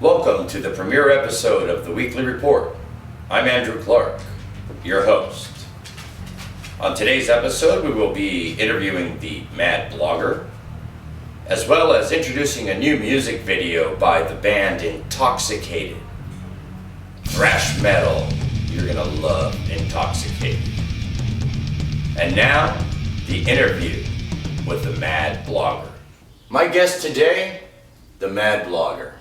Welcome to the premiere episode of the Weekly Report. I'm Andrew Clark, your host. On today's episode, we will be interviewing the Mad Blogger, as well as introducing a new music video by the band INTOXICATED. Thrash metal, you're gonna love INTOXICATED. And now, the interview with the Mad Blogger. My guest today, the Mad Blogger.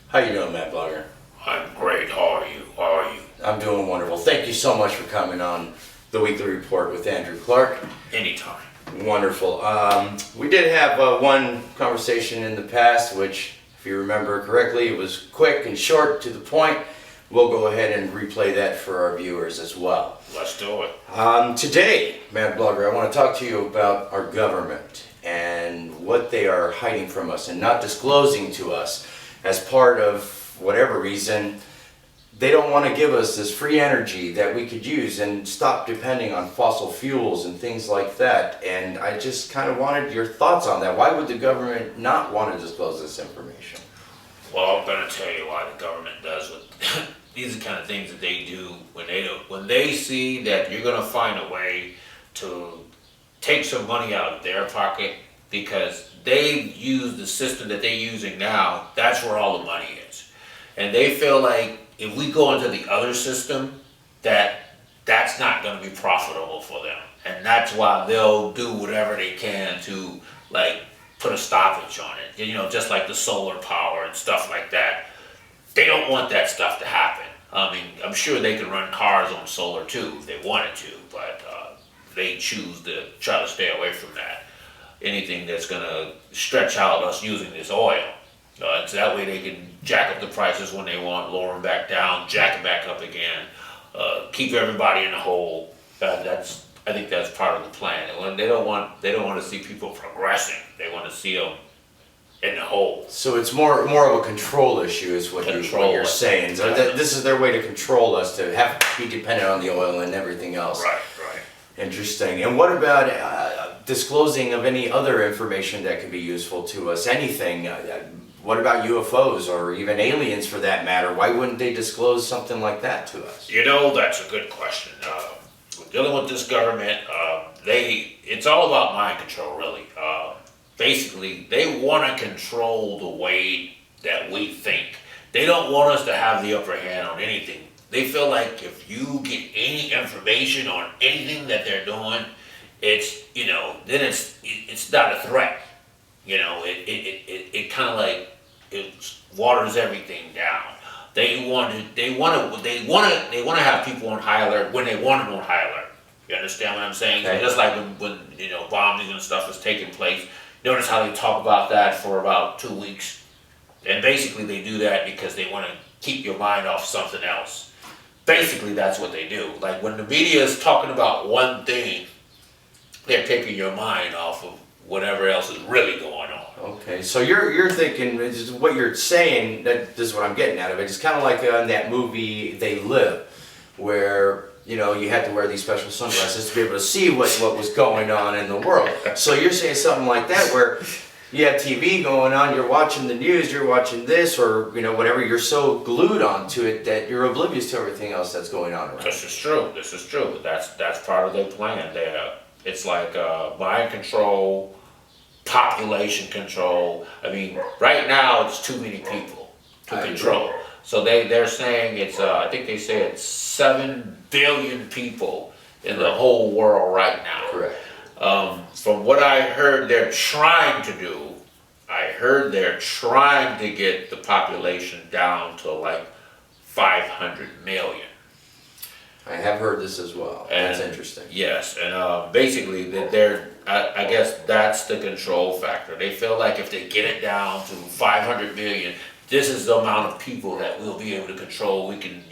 How you doing, Mad Blogger? I'm great. How are you? I'm doing wonderful. Thank you so much for coming on the Weekly Report with Andrew Clark. Anytime. Wonderful. We did have one conversation in the past, which, if you remember correctly, it was quick and short to the point. We'll go ahead and replay that for our viewers as well. Let's do it. Today, Mad Blogger, I want to talk to you about our government and what they are hiding from us and not disclosing to us as part of whatever reason. They don't want to give us this free energy that we could use and stop depending on fossil fuels and things like that. And I just kind of wanted your thoughts on that. Why would the government not want to disclose this information? Well, I'm going to tell you why the government does what these are the kind of things that they do when they see that you're going to find a way to take some money out of their pocket, because they use the system that they're using now. That's where all the money is, and they feel like if we go into the other system, that's not going to be profitable for them, and that's why they'll do whatever they can to put a stoppage on it. You know, just like the solar power and stuff like that. They don't want that stuff to happen. I mean, I'm sure they can run cars on solar too if they wanted to, but they choose to try to stay away from that. Anything that's going to stretch out us using this oil. So that way they can jack up the prices when they want, lower them back down, jack them back up again, keep everybody in the hole. I think that's part of the plan. And they don't want to see people progressing. They want to see them in the hole. So it's more of a control issue, is what you're saying. So this is their way to control us, to have to be dependent on the oil and everything else. Right. Interesting. And what about disclosing of any other information that could be useful to us? Anything? What about UFOs or even aliens for that matter? Why wouldn't they disclose something like that to us? You know, that's a good question. Dealing with this government, it's all about mind control, really. Basically, they want to control the way that we think. They don't want us to have the upper hand on anything. They feel like if you get any information on anything that they're doing, then it's not a threat. You know, it kind of it waters everything down. They want to have people on high alert when they want them on high alert. You understand what I'm saying? Okay. Just like when bombing and stuff is taking place. Notice how they talk about that for about 2 weeks, and basically they do that because they want to keep your mind off something else. Basically, that's what they do. Like when the media is talking about one thing, they're taking your mind off of whatever else is really going on. Okay, so you're thinking, what you're saying, this is what I'm getting out of it. It's kind of like in that movie They Live, where you had to wear these special sunglasses to be able to see what was going on in the world. So you're saying something like that, where you have TV going on, you're watching the news, you're watching this, or whatever. You're so glued onto it that you're oblivious to everything else that's going on around. This is true. That's part of their plan. It's like mind control, population control. I mean, right now it's too many people to control. So they're saying it's I think they say it's 7 billion people in the whole world right now. Correct. From what I heard they're trying to do, to get the population down to 500 million. I have heard this as well. And that's interesting. Yes, and basically I guess that's the control factor. They feel like if they get it down to 500 million, this is the amount of people that we'll be able to control. We can,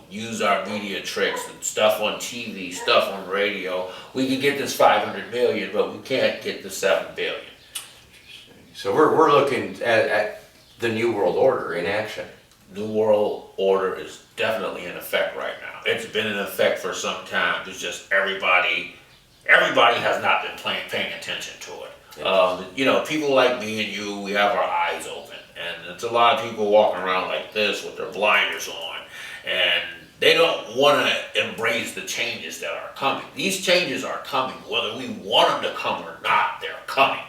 use our media tricks and stuff on TV, stuff on radio. We can get this 500 million, but we can't get the 7 billion. So we're looking at the New World Order in action. New World Order is definitely in effect right now. It's been in effect for some time. It's just everybody has not been paying attention to it. People like me and you, we have our eyes open. And it's a lot of people walking around like this with their blinders on, and they don't want to embrace the changes that are coming. These changes are coming, whether we want them to come or not, they're coming.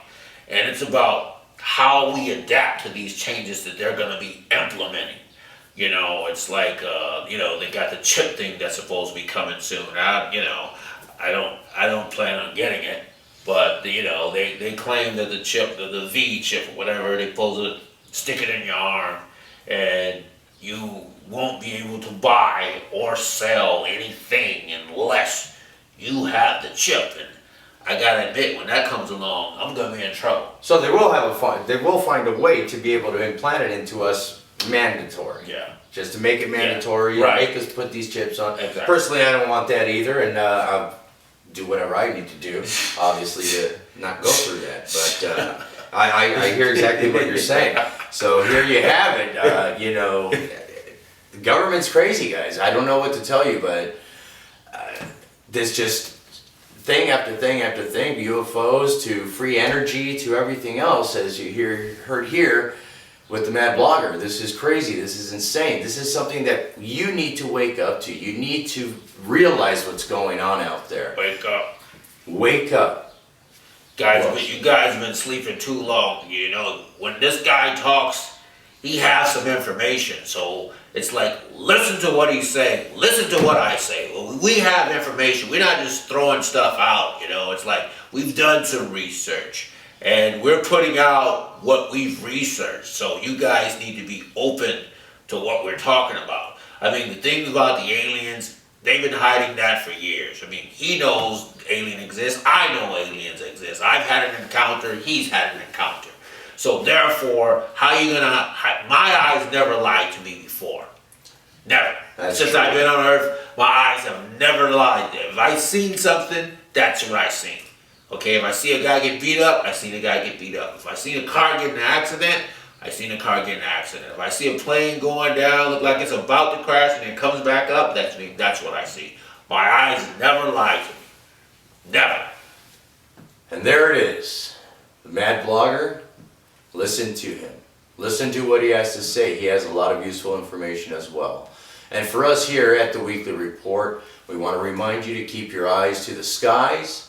And it's about how we adapt to these changes that they're going to be implementing. You know, it's like, they got the chip thing that's supposed to be coming soon. I don't plan on getting it, but they claim that the chip, the V chip or whatever, they're supposed to stick it in your arm, and you won't be able to buy or sell anything unless you have the chip. And I gotta admit, when that comes along, I'm gonna be in trouble. So they will find a way to be able to implant it into us mandatory. Yeah. Just to make it mandatory, right. Make us put these chips on. Exactly. Personally, I don't want that either, and I'll do whatever I need to do, obviously, to not go through that. But I hear exactly what you're saying. So here you have it. The government's crazy, guys. I don't know what to tell you, but this just thing after thing after thing, UFOs to free energy to everything else, as you heard here with the Mad Blogger. This is crazy. This is insane. This is something that you need to wake up to. You need to realize what's going on out there. Wake up. Wake up. Guys, but you guys have been sleeping too long. When this guy talks, he has some information. So it's like, listen to what he's saying. Listen to what I say. Well, we have information. We're not just throwing stuff out. It's like we've done some research. And we're putting out what we've researched. So you guys need to be open to what we're talking about. I mean, the things about the aliens, they've been hiding that for years. I mean, he knows alien exists. I know aliens exist. I've had an encounter. He's had an encounter. So therefore, how you gonna? My eyes never lied to me before. Never. Since I've been on Earth, my eyes have never lied. If I seen something, that's what I seen. Okay, if I see a guy get beat up, I seen a guy get beat up. If I see a car get in an accident, I seen a car get in an accident. If I see a plane going down, look like it's about to crash and then it comes back up, that's what I see. My eyes never lied to me. Never. And there it is. The Mad Blogger. Listen to him. Listen to what he has to say. He has a lot of useful information as well. And for us here at the Weekly Report, we want to remind you to keep your eyes to the skies.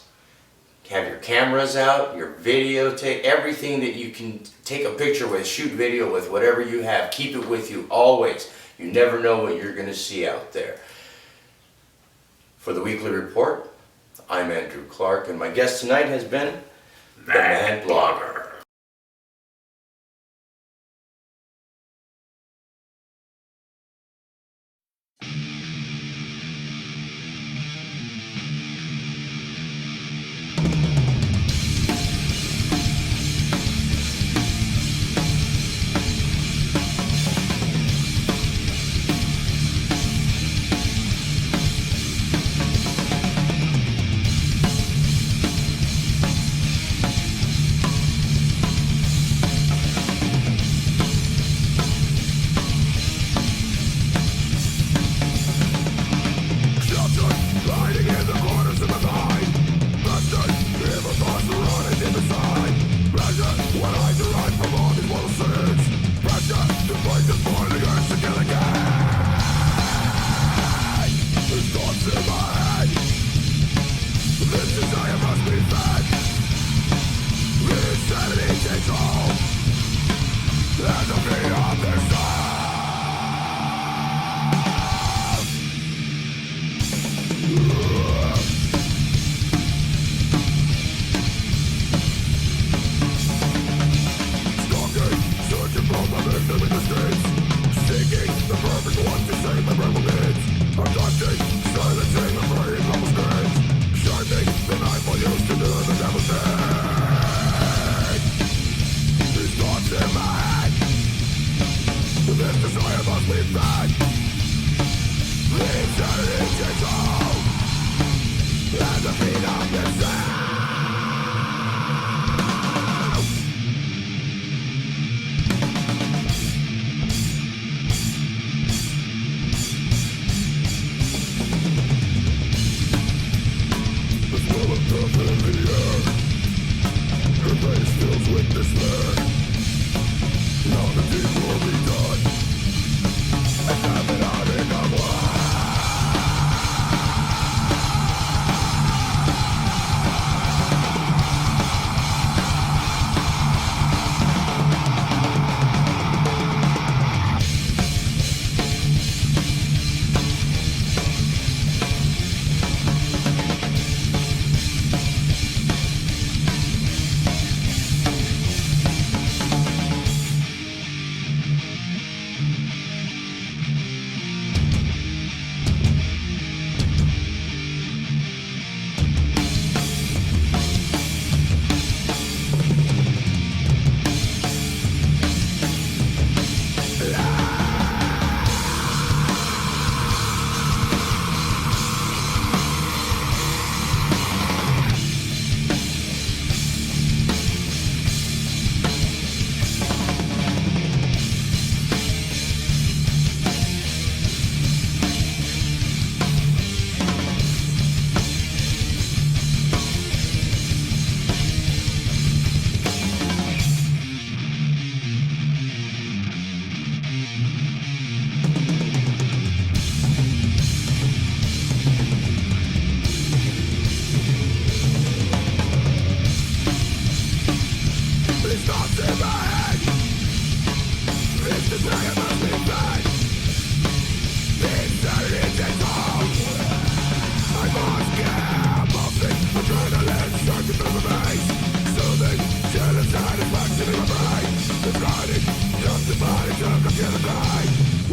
Have your cameras out, your video, take everything that you can take a picture with, shoot video with, whatever you have. Keep it with you always. You never know what you're going to see out there. For the Weekly Report, I'm Andrew Clark, and my guest tonight has been the Mad Blogger.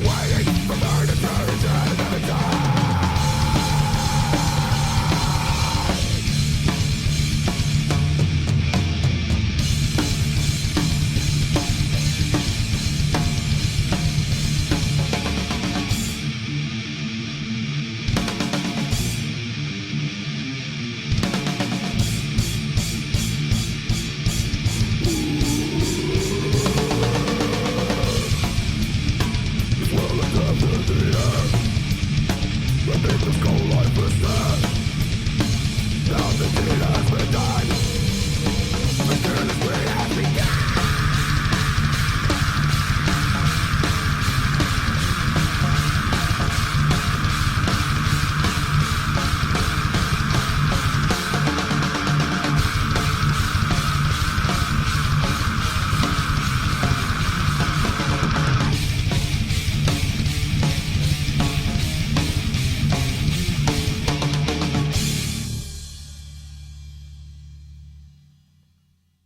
Waiting for murder to